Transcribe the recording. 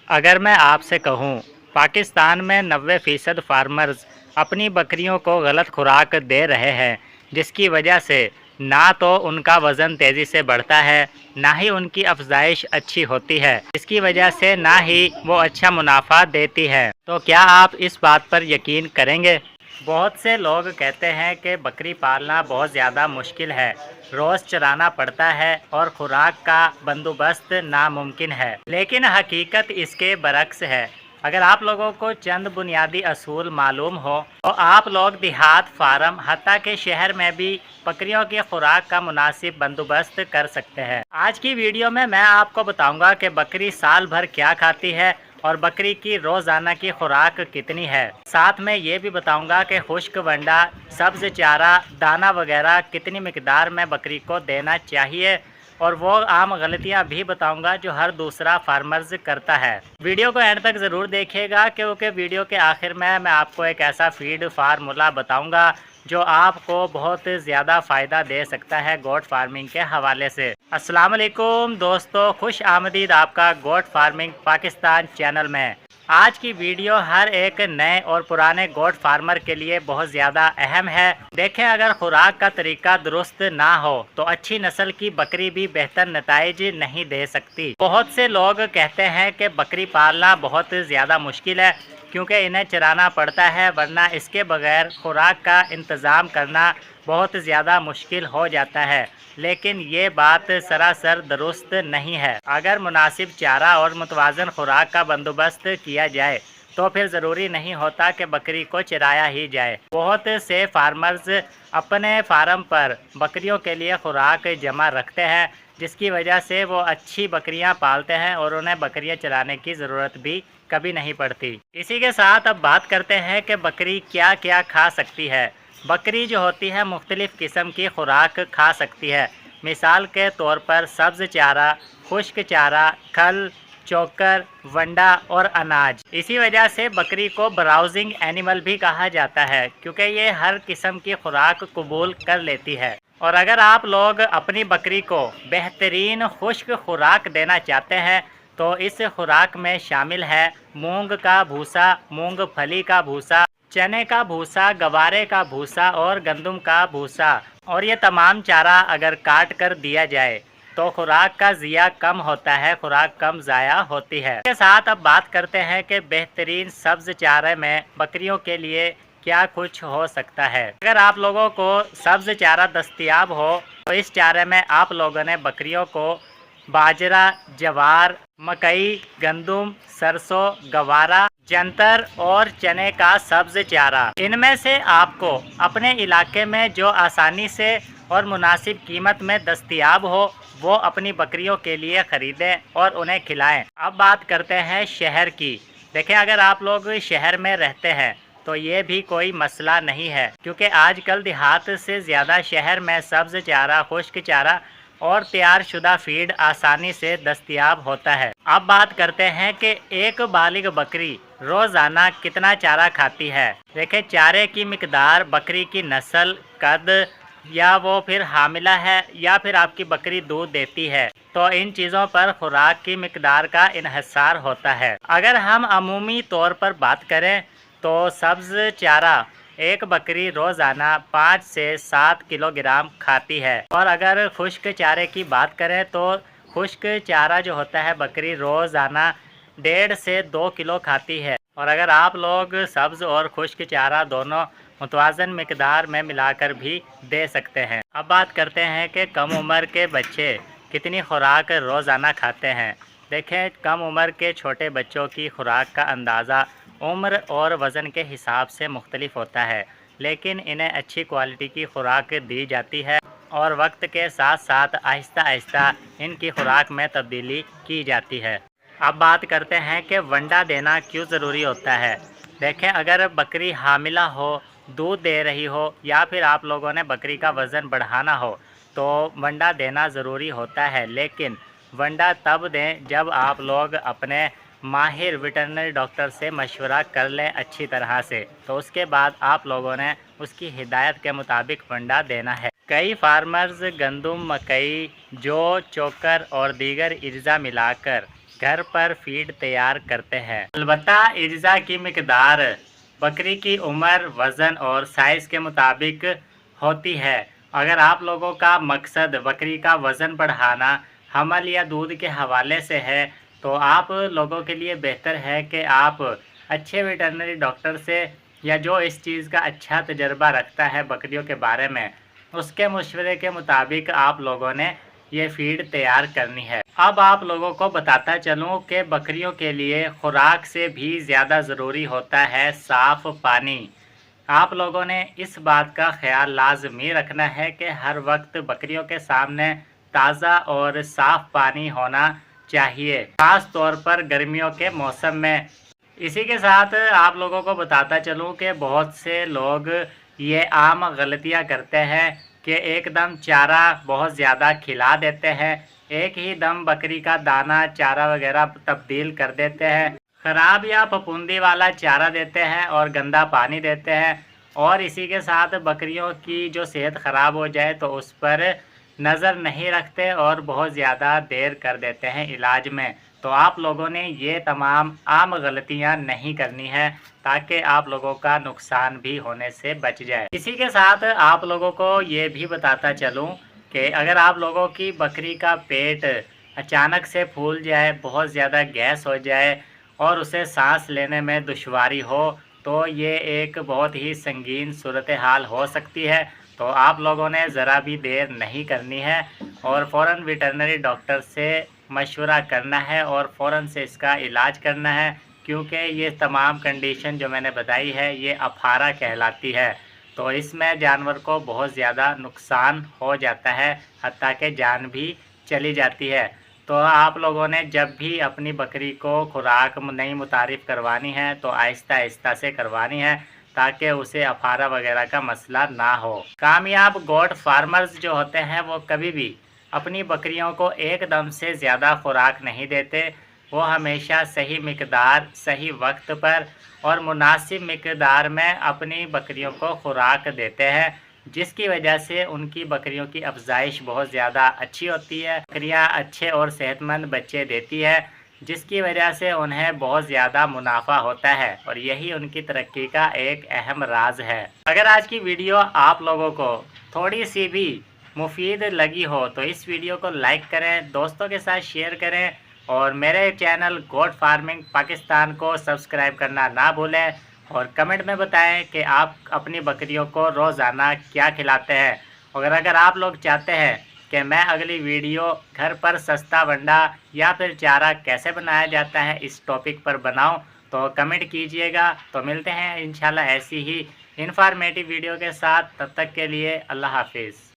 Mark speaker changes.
Speaker 1: अगर मैं आपसे कहूँ, पाकिस्तान में 90% फार्मर्स अपनी बकरियों को गलत खुराक दे रहे हैं, जिसकी वजह से ना तो उनका वज़न तेज़ी से बढ़ता है, ना ही उनकी अफज़ाइश अच्छी होती है, जिसकी वजह से ना ही वो अच्छा मुनाफा देती है। तो क्या आप इस बात पर यकीन करेंगे? बहुत से लोग कहते हैं कि बकरी पालना बहुत ज़्यादा मुश्किल है, रोज़ चराना पड़ता है और खुराक का बंदोबस्त नामुमकिन है, लेकिन हकीकत इसके बरक्स है। अगर आप लोगों को चंद बुनियादी असूल मालूम हो तो आप लोग देहात, फार्म, हत्ता के शहर में भी बकरियों की खुराक का मुनासिब बंदोबस्त कर सकते हैं। आज की वीडियो में मैं आपको बताऊंगा कि बकरी साल भर क्या खाती है और बकरी की रोज़ाना की खुराक कितनी है। साथ में ये भी बताऊंगा कि खुश्क वंडा, सब्ज़ चारा, दाना वगैरह कितनी मिकदार में बकरी को देना चाहिए और वो आम गलतियां भी बताऊंगा जो हर दूसरा फार्मर्स करता है। वीडियो को एंड तक ज़रूर देखिएगा क्योंकि वीडियो के आखिर में मैं आपको एक ऐसा फीड फार्मूला बताऊंगा जो आपको बहुत ज़्यादा फ़ायदा दे सकता है गोट फार्मिंग के हवाले से। अस्सलाम वालेकुम दोस्तों, खुश आमदीद आपका गोट फार्मिंग पाकिस्तान चैनल में। आज की वीडियो हर एक नए और पुराने गोट फार्मर के लिए बहुत ज़्यादा अहम है। देखें, अगर खुराक का तरीका दुरुस्त ना हो तो अच्छी नस्ल की बकरी भी बेहतर नताइज नहीं दे सकती। बहुत से लोग कहते हैं कि बकरी पालना बहुत ज़्यादा मुश्किल है क्योंकि इन्हें चराना पड़ता है, वरना इसके बगैर खुराक का इंतज़ाम करना बहुत ज़्यादा मुश्किल हो जाता है। लेकिन ये बात सरासर दुरुस्त नहीं है। अगर मुनासिब चारा और मुतवाज़न खुराक का बंदोबस्त किया जाए तो फिर ज़रूरी नहीं होता कि बकरी को चराया ही जाए। बहुत से फार्मर्स अपने फार्म पर बकरियों के लिए खुराक जमा रखते हैं, जिसकी वजह से वो अच्छी बकरियां पालते हैं और उन्हें बकरियां चराने की ज़रूरत भी कभी नहीं पड़ती। इसी के साथ अब बात करते हैं कि बकरी क्या क्या खा सकती है। बकरी जो होती है मुख्तलिफ़ किस्म की खुराक खा सकती है। मिसाल के तौर पर सब्ज़ चारा, खुश्क चारा, खल, चोकर, वंडा और अनाज। इसी वजह से बकरी को ब्राउजिंग एनिमल भी कहा जाता है क्योंकि ये हर किस्म की खुराक कबूल कर लेती है। और अगर आप लोग अपनी बकरी को बेहतरीन खुश्क खुराक देना चाहते हैं तो इस खुराक में शामिल है मूंग का भूसा, मूंगफली का भूसा, चने का भूसा, गवारे का भूसा और गंदम का भूसा। और ये तमाम चारा अगर काट कर दिया जाए तो खुराक का ज़िया कम होता है, खुराक कम ज़ाया होती है। इसके साथ अब बात करते हैं कि बेहतरीन सब्ज़ चारे में बकरियों के लिए क्या कुछ हो सकता है। अगर आप लोगों को सब्ज़ चारा दस्तयाब हो तो इस चारे में आप लोगों ने बकरियों को बाजरा, जवार, मकई, गंदम, सरसों, गवारा, जंतर और चने का सब्ज़ चारा, इनमें से आपको अपने इलाके में जो आसानी से और मुनासिब कीमत में दस्तयाब हो वो अपनी बकरियों के लिए ख़रीदें और उन्हें खिलाएं। अब बात करते हैं शहर की। देखें, अगर आप लोग शहर में रहते हैं तो ये भी कोई मसला नहीं है क्योंकि आजकल देहात से ज़्यादा शहर में सब्ज़ चारा, खुश्क चारा और तैयार शुदा फीड आसानी से दस्तयाब होता है। अब बात करते हैं कि एक बालिग बकरी रोज़ाना कितना चारा खाती है। देखें, चारे की मिकदार, बकरी की नस्ल, कद, या वो फिर हामिला है या फिर आपकी बकरी दूध देती है, तो इन चीज़ों पर खुराक की मिकदार का इन्हिसार होता है। अगर हम अमूमी तौर पर बात करें तो सब्ज़ चारा एक बकरी रोज़ाना 5 से 7 किलोग्राम खाती है। और अगर खुश्क चारे की बात करें तो खुश्क चारा जो होता है बकरी रोज़ाना 1.5 से 2 किलो खाती है। और अगर आप लोग सब्ज़ और खुश्क चारा दोनों मुतवाज़न मिकदार में मिलाकर भी दे सकते हैं। अब बात करते हैं कि कम उम्र के बच्चे कितनी खुराक रोज़ाना खाते हैं। देखें, कम उम्र के छोटे बच्चों की खुराक का अंदाज़ा उम्र और वज़न के हिसाब से मुख्तलिफ होता है, लेकिन इन्हें अच्छी क्वालिटी की खुराक दी जाती है और वक्त के साथ साथ आहिस्ता आहिस्ता इनकी खुराक में तब्दीली की जाती है। अब बात करते हैं कि वंडा देना क्यों ज़रूरी होता है। देखें, अगर बकरी हामिला हो, दूध दे रही हो या फिर आप लोगों ने बकरी का वज़न बढ़ाना हो तो वंडा देना ज़रूरी होता है, लेकिन वंडा तब दें जब आप लोग अपने माहिर वेटरनरी डॉक्टर से मशवरा कर लें अच्छी तरह से, तो उसके बाद आप लोगों ने उसकी हिदायत के मुताबिक वंडा देना है। कई फार्मर्स गंदम, मकई, जौ, चोकर और दीगर इर्जा मिलाकर घर पर फीड तैयार करते हैं। अलबत्ता इज़ा की मिकदार बकरी की उम्र, वज़न और साइज़ के मुताबिक होती है। अगर आप लोगों का मकसद बकरी का वज़न बढ़ाना, हमल या दूध के हवाले से है, तो आप लोगों के लिए बेहतर है कि आप अच्छे वेटरनरी डॉक्टर से या जो इस चीज़ का अच्छा तजर्बा रखता है बकरियों के बारे में, उसके मशवरे के मुताबिक आप लोगों ने ये फीड तैयार करनी है। अब आप लोगों को बताता चलूँ कि बकरियों के लिए खुराक से भी ज़्यादा ज़रूरी होता है साफ़ पानी। आप लोगों ने इस बात का ख्याल लाजमी रखना है कि हर वक्त बकरियों के सामने ताज़ा और साफ़ पानी होना चाहिए, ख़ास तौर पर गर्मियों के मौसम में। इसी के साथ आप लोगों को बताता चलूँ कि बहुत से लोग ये आम गलतियाँ करते हैं कि एकदम चारा बहुत ज़्यादा खिला देते हैं, एक ही दम बकरी का दाना चारा वगैरह तब्दील कर देते हैं, ख़राब या फफूंदी वाला चारा देते हैं और गंदा पानी देते हैं, और इसी के साथ बकरियों की जो सेहत ख़राब हो जाए तो उस पर नज़र नहीं रखते और बहुत ज़्यादा देर कर देते हैं इलाज में। तो आप लोगों ने ये तमाम आम गलतियां नहीं करनी है ताकि आप लोगों का नुकसान भी होने से बच जाए। इसी के साथ आप लोगों को ये भी बताता चलूं कि अगर आप लोगों की बकरी का पेट अचानक से फूल जाए, बहुत ज़्यादा गैस हो जाए और उसे सांस लेने में दुश्वारी हो, तो ये एक बहुत ही संगीन सूरत हाल हो सकती है। तो आप लोगों ने ज़रा भी देर नहीं करनी है और फ़ौरन वेटरनरी डॉक्टर से मशवरा करना है और फ़ौरन से इसका इलाज करना है, क्योंकि ये तमाम कंडीशन जो मैंने बताई है ये अफारा कहलाती है। तो इसमें जानवर को बहुत ज़्यादा नुकसान हो जाता है, हत्ता कि जान भी चली जाती है। तो आप लोगों ने जब भी अपनी बकरी को खुराक नई मुतारिफ़ करवानी है तो आहिस्ता आहिस्ता से करवानी है ताकि उसे अफारा वगैरह का मसला ना हो। कामयाब गोट फार्मर्स जो होते हैं वो कभी भी अपनी बकरियों को एकदम से ज़्यादा खुराक नहीं देते। वो हमेशा सही मिकदार, सही वक्त पर और मुनासिब मिकदार में अपनी बकरियों को खुराक देते हैं, जिसकी वजह से उनकी बकरियों की अफजाइश बहुत ज़्यादा अच्छी होती है। बकरियाँ अच्छे और सेहतमंद बच्चे देती है, जिसकी वजह से उन्हें बहुत ज़्यादा मुनाफा होता है और यही उनकी तरक्की का एक अहम राज है। अगर आज की वीडियो आप लोगों को थोड़ी सी भी मुफीद लगी हो तो इस वीडियो को लाइक करें, दोस्तों के साथ शेयर करें और मेरे चैनल गोट फार्मिंग पाकिस्तान को सब्सक्राइब करना ना भूलें और कमेंट में बताएं कि आप अपनी बकरियों को रोज़ाना क्या खिलाते हैं। और अगर आप लोग चाहते हैं कि मैं अगली वीडियो घर पर सस्ता वंडा या फिर चारा कैसे बनाया जाता है इस टॉपिक पर बनाऊं तो कमेंट कीजिएगा। तो मिलते हैं इंशाल्लाह ऐसी ही इंफॉर्मेटिव वीडियो के साथ, तब तक के लिए अल्लाह हाफिज़।